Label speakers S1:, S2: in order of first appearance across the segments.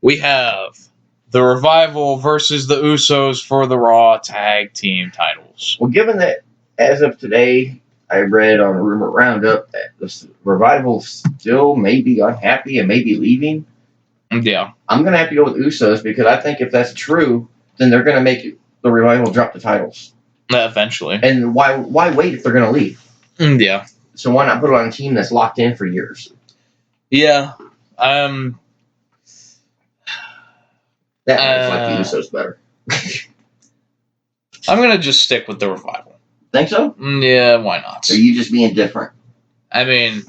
S1: we have the Revival versus the Usos for the Raw Tag Team titles.
S2: Well, given that as of today, I read on Rumor Roundup that the Revival still may be unhappy and may be leaving.
S1: Yeah.
S2: I'm going to have to go with Usos because I think if that's true, then they're going to make the Revival drop the titles.
S1: Eventually.
S2: And why wait if they're going to leave?
S1: Yeah.
S2: So why not put it on a team that's locked in for years?
S1: Yeah.
S2: That makes like the Usos better.
S1: I'm going to just stick with the Revival.
S2: Think so?
S1: Yeah, why not?
S2: Or are you just being different?
S1: I mean,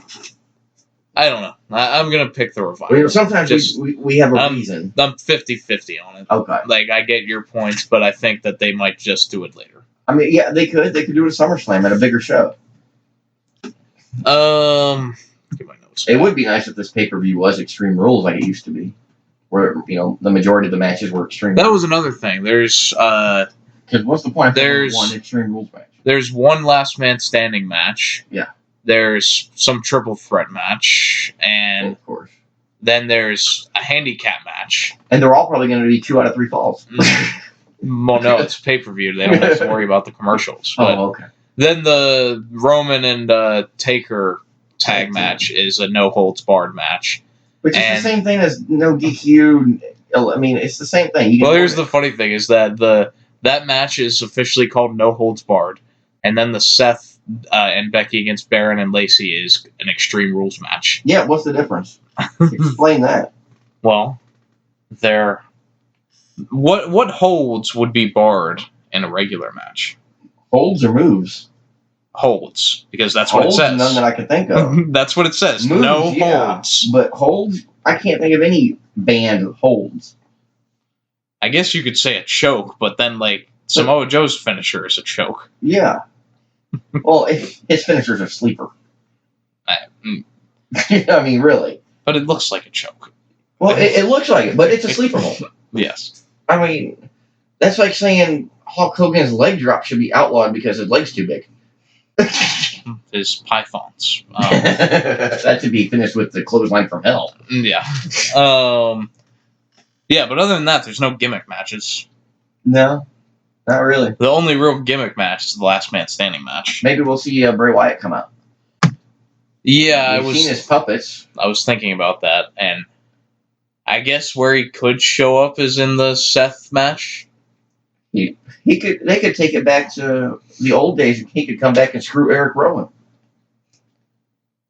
S1: I don't know. I'm going to pick the Revival.
S2: Well, sometimes we have a reason.
S1: I'm 50-50 on it.
S2: Okay.
S1: Like, I get your points, but I think that they might just do it later.
S2: I mean, yeah, they could. They could do it at SummerSlam at a bigger show.
S1: Get my notes.
S2: It would be nice if this pay-per-view was Extreme Rules like it used to be. Where, the majority of the matches were Extreme Rules.
S1: That was another thing. There's,
S2: because what's the point of one Extreme Rules match?
S1: There's one last man standing match.
S2: Yeah.
S1: There's some triple threat match, and
S2: of course,
S1: then there's a handicap match.
S2: And they're all probably going to be 2 out of 3 falls.
S1: Well, no, it's pay-per-view. They don't have to worry about the commercials. But
S2: okay.
S1: Then the Roman and Taker tag match is a no-holds-barred match.
S2: Which is the same thing as no DQ. I mean, it's the same thing.
S1: Here's the funny thing is that that match is officially called No Holds Barred, and then the Seth and Becky against Baron and Lacey is an Extreme Rules match.
S2: Yeah, what's the difference? Explain that.
S1: Well, what holds would be barred in a regular match?
S2: Holds or moves?
S1: Holds, because that's what it says.
S2: None that I can think of.
S1: That's what it says.
S2: Moves,
S1: no holds.
S2: But holds, I can't think of any banned holds.
S1: I guess you could say a choke, but then Samoa Joe's finisher is a choke.
S2: Yeah. Well, his finisher's a sleeper. I mean, really.
S1: But it looks like a choke.
S2: Well, it looks like it, but it's a sleeper hold.
S1: Yes.
S2: I mean, that's like saying Hulk Hogan's leg drop should be outlawed because his leg's too big.
S1: His pythons.
S2: That should be finished with the clothesline from hell.
S1: Yeah. Yeah, but other than that, there's no gimmick matches.
S2: No, not really.
S1: The only real gimmick match is the last man standing match.
S2: Maybe we'll see Bray Wyatt come out.
S1: Yeah,
S2: We've seen his puppets.
S1: I was thinking about that, and I guess where he could show up is in the Seth match.
S2: They could take it back to the old days. He could come back and screw Eric Rowan.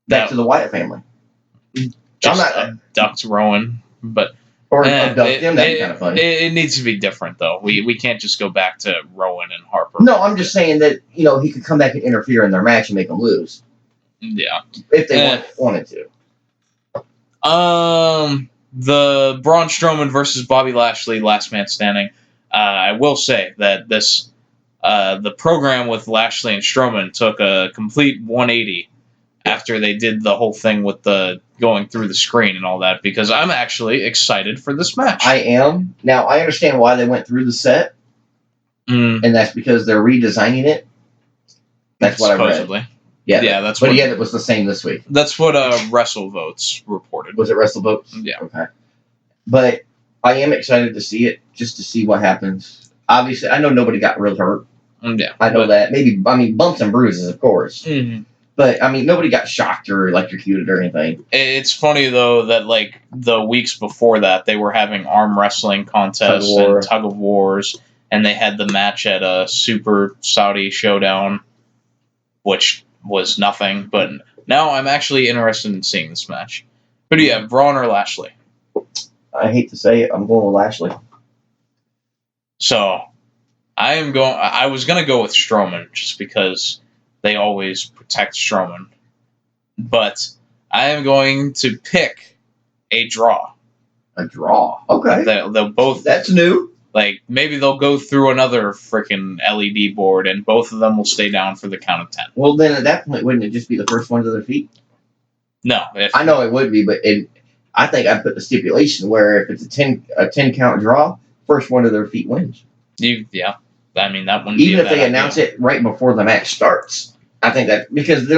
S2: Back to the Wyatt family.
S1: Just abduct Rowan, but
S2: abduct him. That'd be kind of funny.
S1: It needs to be different, though. We can't just go back to Rowan and Harper.
S2: No, I'm just saying that he could come back and interfere in their match and make them lose.
S1: Yeah,
S2: if they wanted to.
S1: The Braun Strowman versus Bobby Lashley last man standing. I will say that this the program with Lashley and Strowman took a complete 180 after they did the whole thing with the going through the screen and all that, because I'm actually excited for this match.
S2: I am. Now, I understand why they went through the set, and that's because they're redesigning it. That's what
S1: supposedly.
S2: I read. Yeah,
S1: that's
S2: but yet it was the same this week.
S1: That's what WrestleVotes reported.
S2: Was it WrestleVotes?
S1: Yeah.
S2: Okay. But I am excited to see it, just to see what happens. Obviously, I know nobody got real hurt.
S1: Yeah.
S2: I know that. Bumps and bruises, of course.
S1: Mm-hmm.
S2: But, nobody got shocked or electrocuted or anything.
S1: It's funny, though, that, the weeks before that, they were having arm wrestling contests and tug of wars, and they had the match at a Super Saudi Showdown, which was nothing. But now I'm actually interested in seeing this match. Who do you have, Braun or Lashley?
S2: I hate to say it, I'm going with Lashley.
S1: So, I was going to go with Strowman, just because they always protect Strowman. But I am going to pick a draw.
S2: A draw? Okay.
S1: They'll both...
S2: That's new.
S1: Maybe they'll go through another freaking LED board, and both of them will stay down for the count of 10.
S2: Well, then at that point, wouldn't it just be the first one to their feet?
S1: No.
S2: I know it would be, but I think I put the stipulation where if it's a 10 count draw, first one to their feet wins.
S1: Yeah. That wouldn't
S2: even if they announce it right before the match starts. I think that because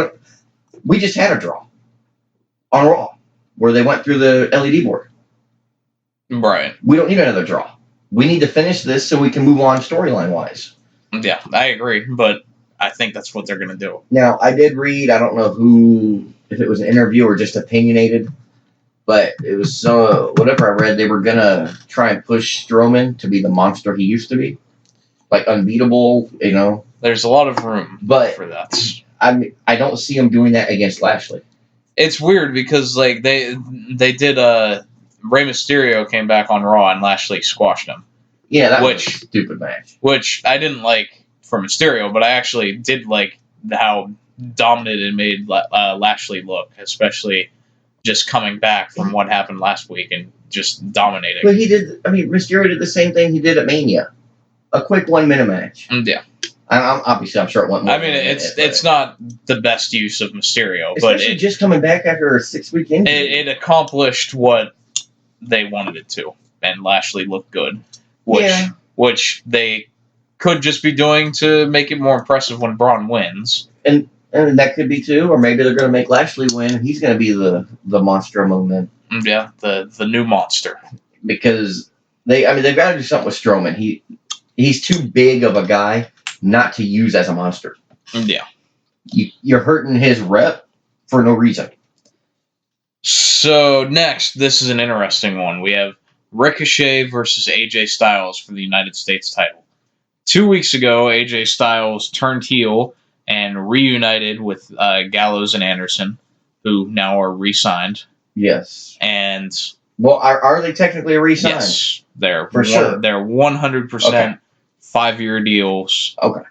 S2: we just had a draw on Raw where they went through the LED board.
S1: Right.
S2: We don't need another draw. We need to finish this so we can move on storyline-wise.
S1: Yeah, I agree, but I think that's what they're going to do.
S2: Now, I did read, I don't know if it was an interview or just opinionated, but it was whatever I read, they were going to try and push Strowman to be the monster he used to be. Like, unbeatable,
S1: There's a lot of room for that.
S2: I don't see him doing that against Lashley.
S1: It's weird because, like, they did, Rey Mysterio came back on Raw and Lashley squashed him.
S2: Yeah, that was a stupid match.
S1: Which I didn't like for Mysterio, but I actually did like how dominant it made Lashley look, especially just coming back from what happened last week and just dominating.
S2: But Mysterio did the same thing he did at Mania. A quick 1-minute match.
S1: Yeah.
S2: I'm sure it went more.
S1: It's not the best use of Mysterio,
S2: especially
S1: but
S2: just coming back after a 6-week injury.
S1: It accomplished what they wanted it to, and Lashley looked good. Which they could just be doing to make it more impressive when Braun wins. And
S2: that could be too, or maybe they're going to make Lashley win, and he's going to be the monster among them.
S1: Yeah, the new monster.
S2: Because they've got to do something with Strowman. He's too big of a guy not to use as a monster.
S1: Yeah.
S2: You're hurting his rep for no reason.
S1: So next, this is an interesting one. We have Ricochet versus AJ Styles for the United States title. 2 weeks ago, AJ Styles turned heel and reunited with Gallows and Anderson, who now are re-signed.
S2: Yes.
S1: And
S2: are they technically re-signed?
S1: Yes, they're
S2: for sure.
S1: They're 100% 5-year deals.
S2: Okay.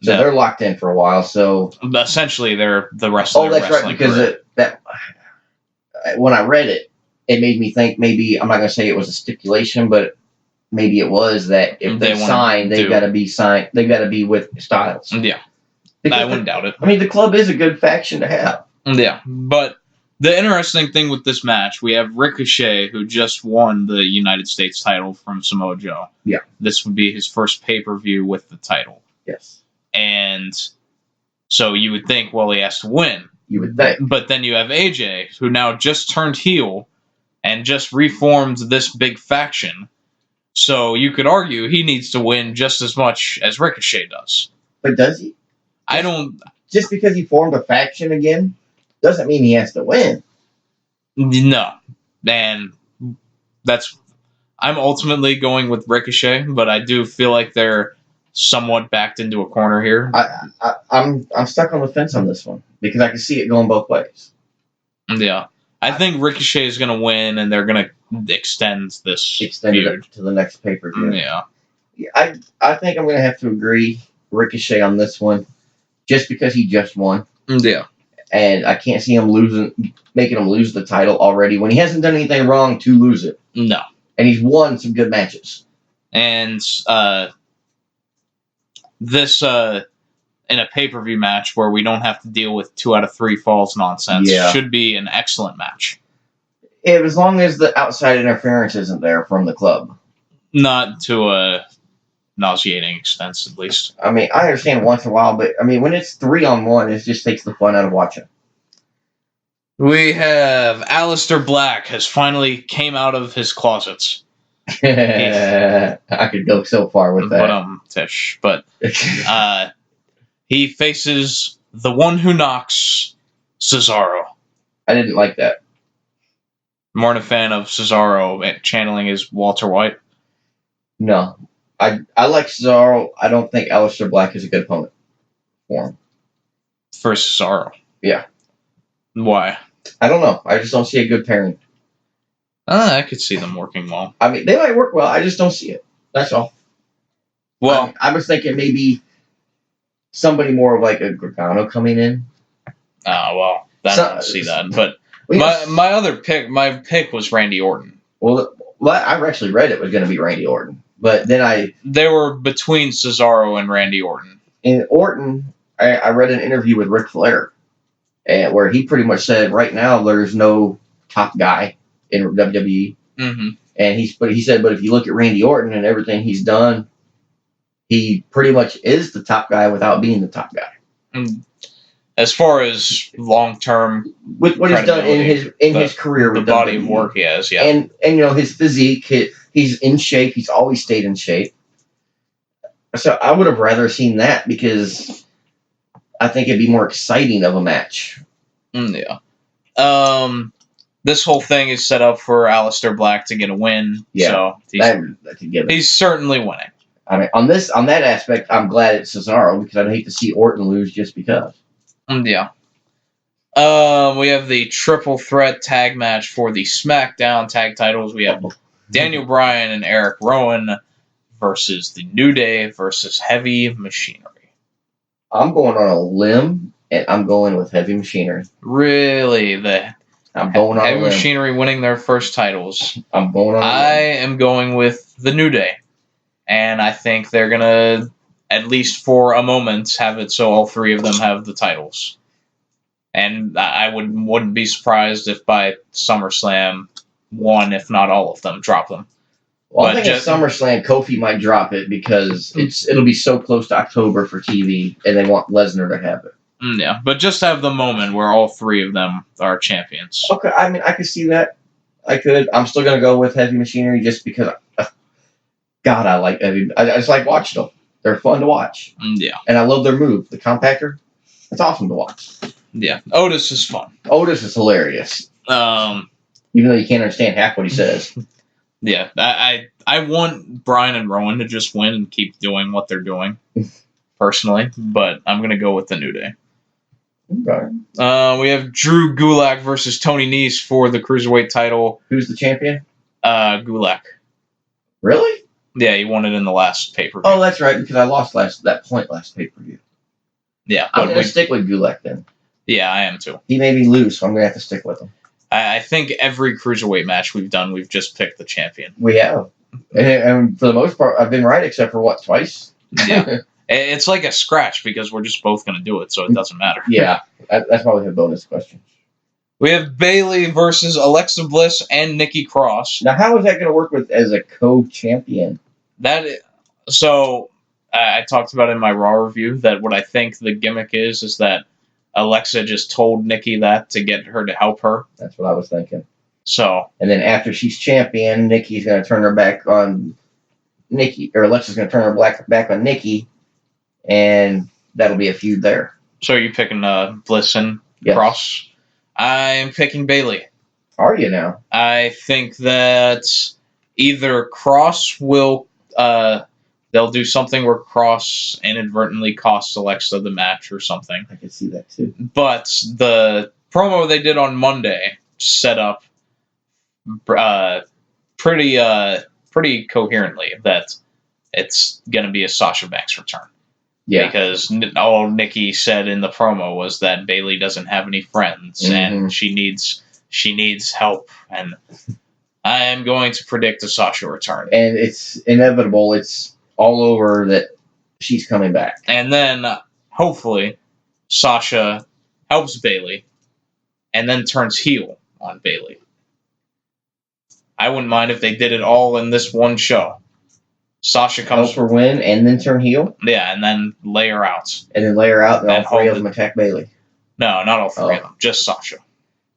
S2: So they're locked in for a while. So
S1: essentially, they're the rest of their wrestling.
S2: Oh, that's right. Because when I read it, it made me think maybe, I'm not going to say it was a stipulation, but maybe it was that if they sign, they've got to be signed. They've got to be with Styles.
S1: Yeah,
S2: because
S1: I wouldn't doubt it.
S2: The club is a good faction to have.
S1: Yeah, but the interesting thing with this match, we have Ricochet, who just won the United States title from Samoa Joe.
S2: Yeah.
S1: This would be his first pay-per-view with the title.
S2: Yes.
S1: And so you would think, well, he has to win.
S2: You would think.
S1: But then you have AJ, who now just turned heel and just reformed this big faction. So you could argue he needs to win just as much as Ricochet does.
S2: But does he?
S1: I don't...
S2: Just because he formed a faction again doesn't mean he has to win.
S1: No. And I'm ultimately going with Ricochet, but I do feel like they're somewhat backed into a corner here.
S2: I'm stuck on the fence on this one because I can see it going both ways.
S1: Yeah. I think Ricochet is going to win, and they're going to extend
S2: it to the next pay-per-view.
S1: Yeah.
S2: I think I'm going to have to agree Ricochet on this one, just because he just won.
S1: Yeah.
S2: And I can't see him making him lose the title already when he hasn't done anything wrong to lose it.
S1: No.
S2: And he's won some good matches.
S1: And this in a pay-per-view match where we don't have to deal with 2 out of 3 falls nonsense should be an excellent match.
S2: As long as the outside interference isn't there from the club.
S1: Not to a nauseating extent, at least.
S2: I understand once in a while, but when it's 3-on-1, it just takes the fun out of watching.
S1: We have Aleister Black has finally came out of his closets.
S2: I could go so far with that.
S1: But he faces the one who knocks, Cesaro.
S2: I didn't like that.
S1: More than a fan of Cesaro channeling his Walter White.
S2: No. I like Cesaro. I don't think Aleister Black is a good opponent for him.
S1: For Cesaro?
S2: Yeah.
S1: Why?
S2: I don't know. I just don't see a good pairing.
S1: I could see them working well.
S2: They might work well. I just don't see it. That's all.
S1: Well,
S2: I was thinking maybe somebody more of like a Gargano coming in.
S1: Oh, well, I don't see that. But my pick was Randy Orton.
S2: Well, I actually read it was going to be Randy Orton. But then
S1: they were between Cesaro and Randy Orton.
S2: And Orton, I read an interview with Ric Flair, where he pretty much said right now there's no top guy in WWE.
S1: Mm-hmm.
S2: And he said, but if you look at Randy Orton and everything he's done, he pretty much is the top guy without being the top guy.
S1: as far as long-term
S2: with what he's done in his career,
S1: the
S2: with
S1: body
S2: WWE.
S1: of work he has, yeah,
S2: and his physique, he's in shape. He's always stayed in shape. So I would have rather seen that because I think it'd be more exciting of a match.
S1: Yeah. This whole thing is set up for Aleister Black to get a win.
S2: Yeah,
S1: so he's certainly winning.
S2: I mean, on that aspect, I'm glad it's Cesaro because I'd hate to see Orton lose just because.
S1: Yeah. We have the triple threat tag match for the SmackDown tag titles. We have Daniel Bryan and Eric Rowan versus the New Day versus Heavy Machinery.
S2: I'm going on a limb, and I'm going with Heavy Machinery.
S1: Really?
S2: I'm going on
S1: Heavy
S2: a limb.
S1: Machinery winning their first titles.
S2: I'm going on a limb.
S1: I am going with the New Day. And I think they're going to, at least for a moment, have it so all three of them have the titles. And I wouldn't be surprised if by SummerSlam, one, if not all of them, drop them.
S2: Well, I think at SummerSlam, Kofi might drop it because it'll be so close to October for TV, and they want Lesnar to have it.
S1: Yeah, but just have the moment where all three of them are champions.
S2: Okay, I mean, I could see that. I could. I'm still going to go with Heavy Machinery just because, God, I like Heavy. I just like watching them. They're fun to watch.
S1: Yeah.
S2: And I love their move. The compactor, it's awesome to watch.
S1: Yeah, Otis is fun.
S2: Otis is hilarious. Even though you can't understand half what he says.
S1: Yeah, I want Bryan and Rowan to just win and keep doing what they're doing, personally, but I'm going to go with the New Day.
S2: Okay.
S1: We have Drew Gulak versus Tony Nese for the Cruiserweight title.
S2: Who's the champion?
S1: Gulak.
S2: Really?
S1: Yeah, he won it in the last pay-per-view.
S2: Oh, that's right, because I lost last pay-per-view.
S1: Yeah.
S2: I'm going to stick with Gulak then.
S1: Yeah, I am too.
S2: He may be loose, so I'm going to have to stick with him.
S1: I think every Cruiserweight match we've done, we've just picked the champion.
S2: We have. And for the most part, I've been right except for, twice?
S1: Yeah. It's like a scratch because we're just both going to do it, so it doesn't matter.
S2: Yeah. That's why we have bonus questions.
S1: We have Bayley versus Alexa Bliss and Nikki Cross.
S2: Now, how is that going to work as a co-champion?
S1: So, I talked about in my Raw review that what I think the gimmick is that Alexa just told Nikki that to get her to help her.
S2: That's what I was thinking.
S1: So,
S2: and then after she's champion, Nikki's going to turn her back on Nikki, or Alexa's going to turn her back on Nikki, and that'll be a feud there.
S1: So are you picking Bliss and Cross? I'm picking Bayley.
S2: Are you now?
S1: I think that either Cross will they'll do something where Cross inadvertently costs Alexa the match or something.
S2: I can see that too.
S1: But the promo they did on Monday set up pretty coherently that it's going to be a Sasha Banks return.
S2: Yeah.
S1: Because all Nikki said in the promo was that Bayley doesn't have any friends and she needs help, and I am going to predict a Sasha return.
S2: And it's inevitable. It's all over that she's coming back.
S1: And then, hopefully, Sasha helps Bayley and then turns heel on Bayley. I wouldn't mind if they did it all in this one show. Sasha comes
S2: for win and then turn heel?
S1: Yeah, and then lay her out.
S2: And then lay her out and all three of them attack Bayley.
S1: No, not all three of them. Just Sasha.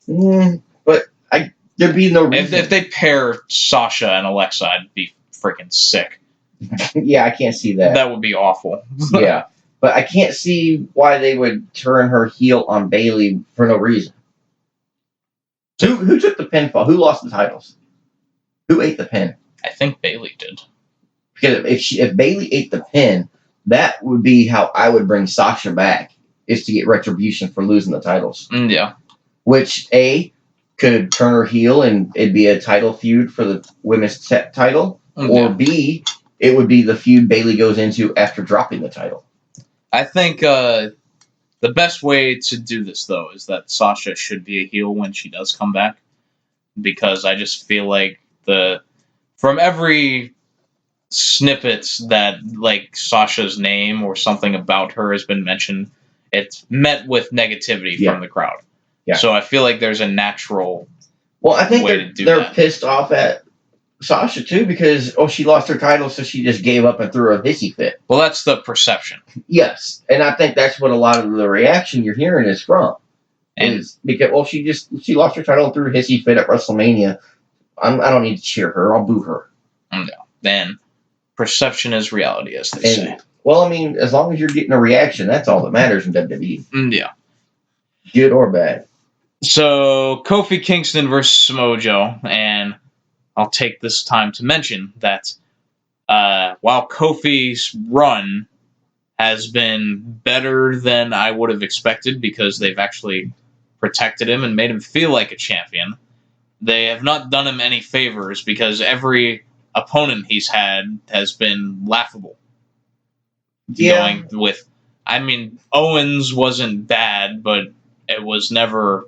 S2: But there'd be no reason.
S1: If they pair Sasha and Alexa, I'd be freaking sick.
S2: Yeah, I can't see that.
S1: That would be awful.
S2: Yeah. But I can't see why they would turn her heel on Bayley for no reason. Who took the pinfall? Who lost the titles? Who ate the pin?
S1: I think Bayley did.
S2: Because if Bayley ate the pin, that would be how I would bring Sasha back, is to get retribution for losing the titles.
S1: Yeah.
S2: Which, A, could turn her heel and it'd be a title feud for the women's title. Or B, it would be the feud Bayley goes into after dropping the title.
S1: I think the best way to do this, though, is that Sasha should be a heel when she does come back. Because I just feel like from every snippets that like Sasha's name or something about her has been mentioned, it's met with negativity from the crowd. Yeah. So I feel like there's a natural
S2: I think they're pissed off at Sasha too, because she lost her title, so she just gave up and threw a hissy fit.
S1: Well, that's the perception.
S2: Yes, and I think that's what a lot of the reaction you're hearing is from.
S1: And
S2: is because she lost her title and threw a hissy fit at WrestleMania. I don't need to cheer her. I'll boo her.
S1: no, then perception is reality, as they say.
S2: Well, I mean, as long as you're getting a reaction, that's all that matters in WWE.
S1: Yeah.
S2: Good or bad.
S1: So, Kofi Kingston versus Samoa Joe, and I'll take this time to mention that while Kofi's run has been better than I would have expected because they've actually protected him and made him feel like a champion, they have not done him any favors because every opponent he's had has been laughable.
S2: Yeah.
S1: Going with, I mean, Owens wasn't bad, but it was never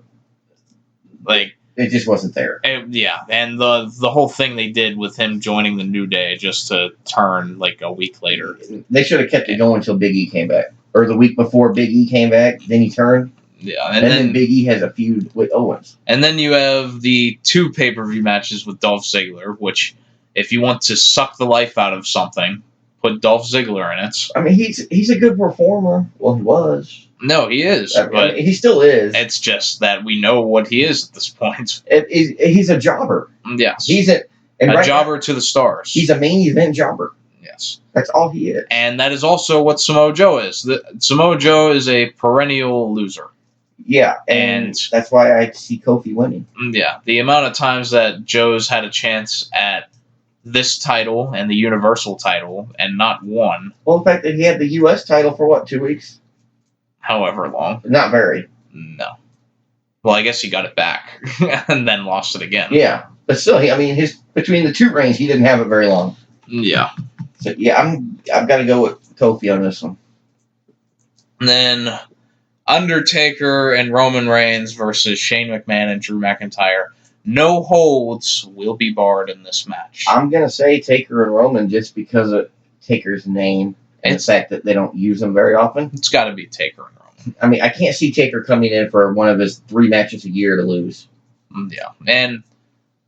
S1: like
S2: it just wasn't there.
S1: Yeah, and the whole thing they did with him joining the New Day just to turn like a week later.
S2: They should have kept it going until Big E came back, or the week before Big E came back. Then he turned.
S1: Yeah,
S2: and then Big E has a feud with Owens.
S1: And then you have the 2 pay-per-view matches with Dolph Ziggler, which, if you want to suck the life out of something, put Dolph Ziggler in it.
S2: I mean, he's a good performer. Well, he was.
S1: No, he is,
S2: but he still is.
S1: It's just that we know what he is at this point.
S2: He's a jobber.
S1: Yes.
S2: He's a
S1: jobber to the stars.
S2: He's a main event jobber.
S1: Yes.
S2: That's all he is.
S1: And that is also what Samoa Joe is. Samoa Joe is a perennial loser.
S2: Yeah, and that's why I see Kofi winning.
S1: Yeah, the amount of times that Joe's had a chance at this title and the Universal title and not won.
S2: Well, the fact that he had the U.S. title for, 2 weeks?
S1: However long.
S2: Not very.
S1: No. Well, I guess he got it back and then lost it again.
S2: Yeah, but still, I mean, between the 2 reigns, he didn't have it very long.
S1: Yeah.
S2: So, yeah, I've got to go with Kofi on this one.
S1: And then Undertaker and Roman Reigns versus Shane McMahon and Drew McIntyre. No holds will be barred in this match.
S2: I'm going to say Taker and Roman just because of Taker's name and the fact that they don't use him very often.
S1: It's got to be Taker and Roman.
S2: I mean, I can't see Taker coming in for one of his 3 matches a year to lose.
S1: Yeah, and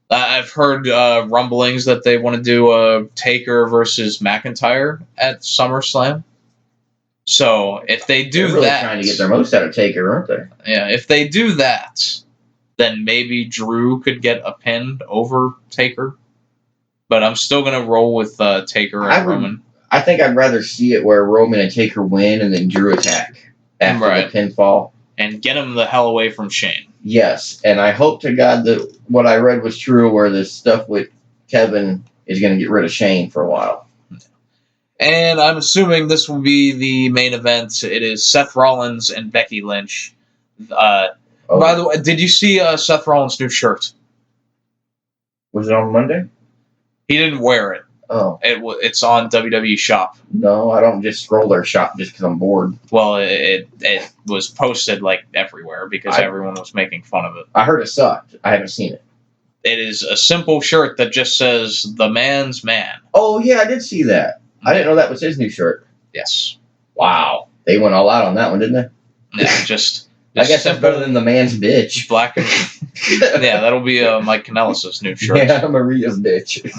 S1: I've heard rumblings that they want to do Taker versus McIntyre at SummerSlam. So if they do
S2: They're really
S1: that,
S2: trying to get their most out of Taker, aren't they?
S1: Yeah, if they do that, then maybe Drew could get a pin over Taker. But I'm still gonna roll with Taker and Roman.
S2: I think I'd rather see it where Roman and Taker win and then Drew attack after the pinfall
S1: and get him the hell away from Shane.
S2: Yes, and I hope to God that what I read was true, where this stuff with Kevin is going to get rid of Shane for a while.
S1: And I'm assuming this will be the main event. It is Seth Rollins and Becky Lynch. By the way, did you see Seth Rollins' new shirt?
S2: Was it on Monday?
S1: He didn't wear it.
S2: Oh.
S1: It's on WWE Shop.
S2: No, I don't just scroll their shop just because I'm bored.
S1: Well, it was posted like everywhere because everyone was making fun of it.
S2: I heard it sucked. I haven't seen it.
S1: It is a simple shirt that just says, "The Man's Man."
S2: Oh, yeah, I did see that. I didn't know that was his new shirt.
S1: Yes.
S2: Wow. They went all out on that one, didn't they?
S1: Yeah, just
S2: I guess that's better than the man's bitch.
S1: Black and yeah, that'll be Mike Kanellis' new shirt.
S2: Yeah, Maria's bitch.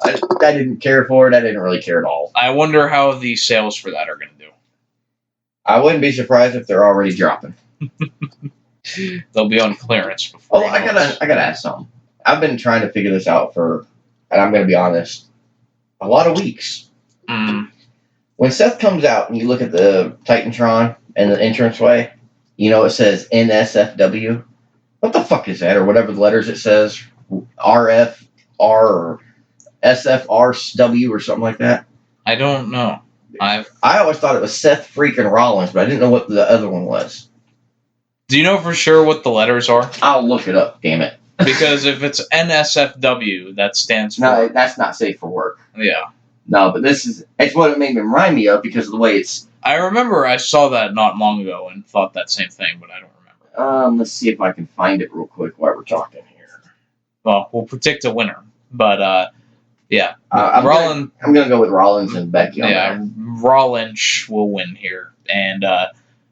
S2: I didn't care for it. I didn't really care at all.
S1: I wonder how the sales for that are going to do.
S2: I wouldn't be surprised if they're already dropping.
S1: They'll be on clearance. Before
S2: I gotta ask something. I've been trying to figure this out and I'm going to be honest, a lot of weeks.
S1: Mm.
S2: When Seth comes out and you look at the Titantron and the entranceway, it says NSFW. What the fuck is that? Or whatever the letters it says. RFR or SFRW or something like that.
S1: I don't know.
S2: I always thought it was Seth freaking Rollins, but I didn't know what the other one was.
S1: Do you know for sure what the letters are?
S2: I'll look it up, damn it.
S1: Because if it's NSFW, that stands for...
S2: No, that's not safe for work.
S1: Yeah.
S2: No, but it's what it made me remind me of because of the way it's...
S1: I remember I saw that not long ago and thought that same thing, but I don't remember.
S2: Let's see if I can find it real quick while we're talking here.
S1: Well, we'll predict a winner, but yeah.
S2: I'm going to go with Rollins and Becky.
S1: Yeah, Rollins will win here. And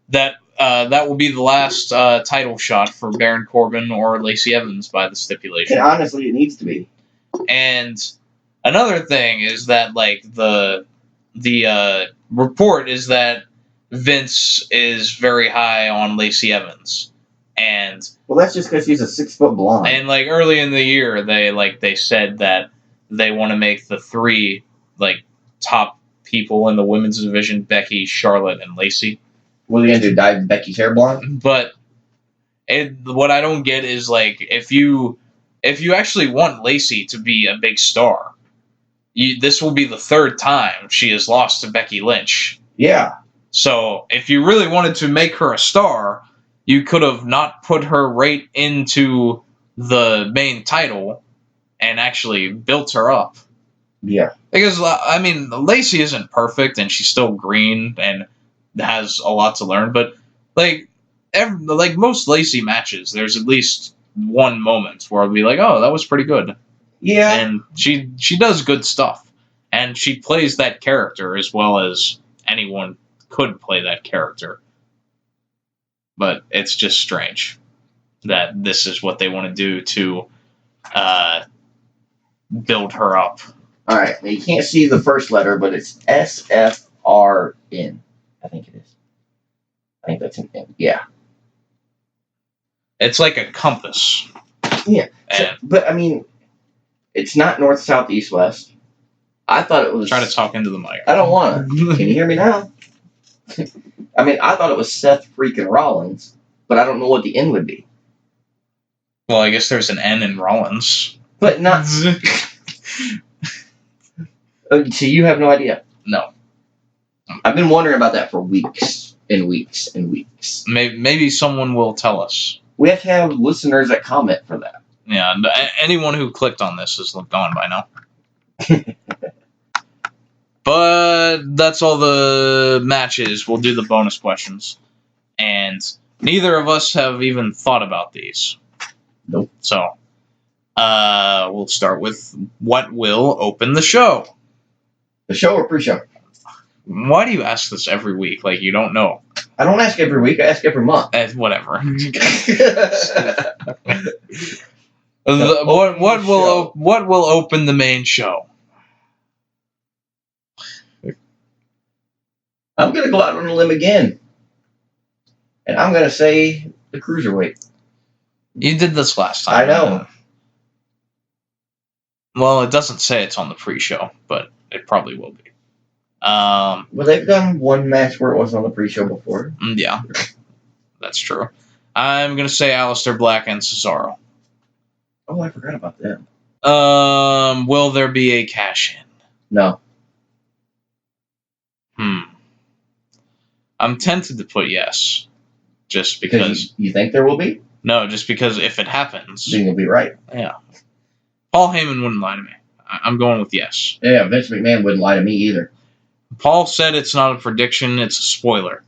S1: that that will be the last title shot for Baron Corbin or Lacey Evans by the stipulation.
S2: And honestly, it needs to be.
S1: And another thing is that like the report is that Vince is very high on Lacey Evans, and
S2: well, that's just because she's a 6-foot blonde.
S1: And like early in the year, they said that they want to make the 3 like top people in the women's division: Becky, Charlotte, and Lacey.
S2: What are you gonna do? Dye Becky's hair blonde?
S1: But what I don't get is like if you actually want Lacey to be a big star, this will be the 3rd time she has lost to Becky Lynch.
S2: Yeah.
S1: So if you really wanted to make her a star, you could have not put her right into the main title and actually built her up.
S2: Yeah.
S1: Because, I mean, Lacey isn't perfect and she's still green and has a lot to learn. But, like most Lacey matches, there's at least one moment where I'll be like, oh, that was pretty good.
S2: Yeah.
S1: And she does good stuff. And she plays that character as well as anyone could play that character. But it's just strange that this is what they want to do to build her up.
S2: All right. Now you can't see the first letter, but it's SFRN. I think it is. I think that's an N. Yeah.
S1: It's like a compass.
S2: Yeah. But, I mean, it's not north, south, east, west. I thought it was...
S1: Try to talk into the mic.
S2: I don't want to. Can you hear me now? I mean, I thought it was Seth freaking Rollins, but I don't know what the N would be.
S1: Well, I guess there's an N in Rollins.
S2: But not... So you have no idea?
S1: No.
S2: I've been wondering about that for weeks and weeks and weeks.
S1: Maybe someone will tell us.
S2: We have to have listeners that comment for that.
S1: Yeah, anyone who clicked on this is gone by now. But that's all the matches. We'll do the bonus questions. And neither of us have even thought about these.
S2: Nope.
S1: So, we'll start with what will open the show.
S2: The show or pre-show?
S1: Why do you ask this every week? Like you don't know.
S2: I don't ask every week. I ask every month.
S1: Whatever. What will open the main show?
S2: I'm going to go out on a limb again. And I'm going to say the Cruiserweight.
S1: You did this last time.
S2: I know.
S1: Well, it doesn't say it's on the pre-show, but it probably will be.
S2: Well, they've done one match where it wasn't on the pre-show before.
S1: Yeah, that's true. I'm going to say Aleister Black and Cesaro.
S2: Oh, I forgot about them.
S1: Will there be a cash-in?
S2: No.
S1: I'm tempted to put yes. Just because...
S2: You think there will be?
S1: No, just because if it happens...
S2: Then you'll be right.
S1: Yeah. Paul Heyman wouldn't lie to me. I'm going with yes.
S2: Yeah, Vince McMahon wouldn't lie to me either.
S1: Paul said it's not a prediction, it's a spoiler.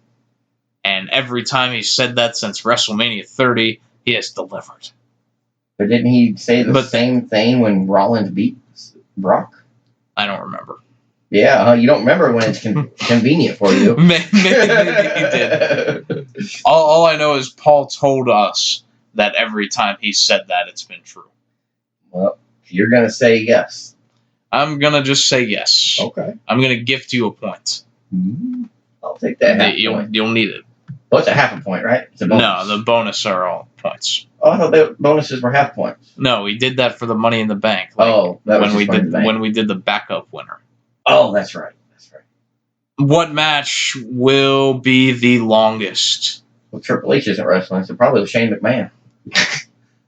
S1: And every time he's said that since WrestleMania 30, he has delivered.
S2: But didn't he say the same thing when Rollins beat Brock?
S1: I don't remember.
S2: Yeah, you don't remember when it's convenient for you.
S1: Maybe he did. All I know is Paul told us that every time he said that, it's been true.
S2: Well, you're going to say yes.
S1: I'm going to just say yes.
S2: Okay.
S1: I'm going to gift you a point.
S2: I'll take that half point.
S1: You'll need it.
S2: Oh, it's a half a point, right? It's a bonus.
S1: No, the bonus are all points.
S2: Oh, I thought the bonuses were half points.
S1: No, we did that for the Money in the Bank.
S2: That was
S1: when we did the backup winner.
S2: Oh, that's right. That's right.
S1: What match will be the longest?
S2: Well, Triple H isn't wrestling, so probably Shane McMahon.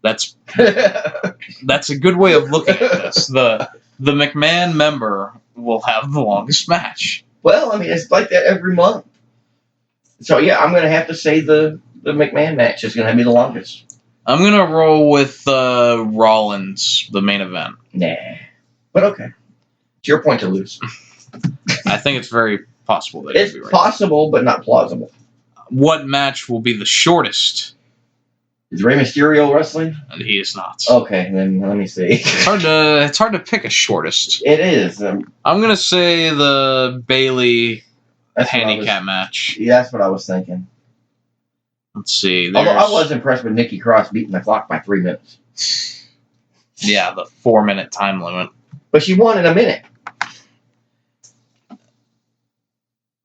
S1: That's a good way of looking at this. The McMahon member will have the longest match.
S2: Well, I mean, it's like that every month. So, yeah, I'm going to have to say the McMahon match is going to be the longest.
S1: I'm going to roll with Rollins, the main event.
S2: Nah. But okay. It's your point to lose.
S1: I think it's very possible that
S2: it's
S1: right.
S2: Possible, but not plausible.
S1: What match will be the shortest?
S2: Is Rey Mysterio wrestling?
S1: And he is not.
S2: Okay, then let me see.
S1: It's hard to pick a shortest.
S2: It is.
S1: I'm gonna say the Bayley handicap match.
S2: Yeah, that's what I was thinking.
S1: Let's see.
S2: Although I was impressed with Nikki Cross beating the clock by 3 minutes.
S1: Yeah, the 4-minute time limit.
S2: But she won in a minute.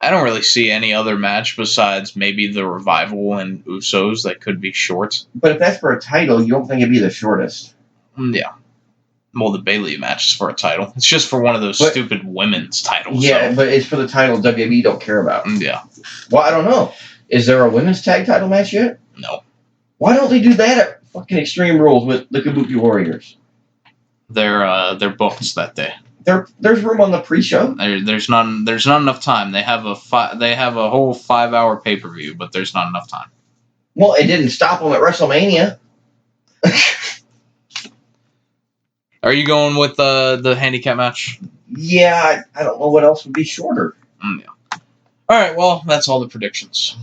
S1: I don't really see any other match besides maybe the Revival and Usos that could be short.
S2: But if that's for a title, you don't think it'd be the shortest?
S1: Yeah. Well, the Bayley match is for a title. It's just for one of those stupid women's titles.
S2: Yeah, but it's for the title WWE don't care about.
S1: Yeah.
S2: Well, I don't know. Is there a women's tag title match yet?
S1: No.
S2: Why don't they do that at fucking Extreme Rules with the Kabuki Warriors?
S1: They're booked that day.
S2: There's room on the pre-show.
S1: There's not enough time. They have a whole 5-hour pay-per-view, but there's not enough time.
S2: Well, it didn't stop them at WrestleMania.
S1: Are you going with the handicap match?
S2: Yeah, I don't know what else would be shorter.
S1: Yeah. All right, well, that's all the predictions.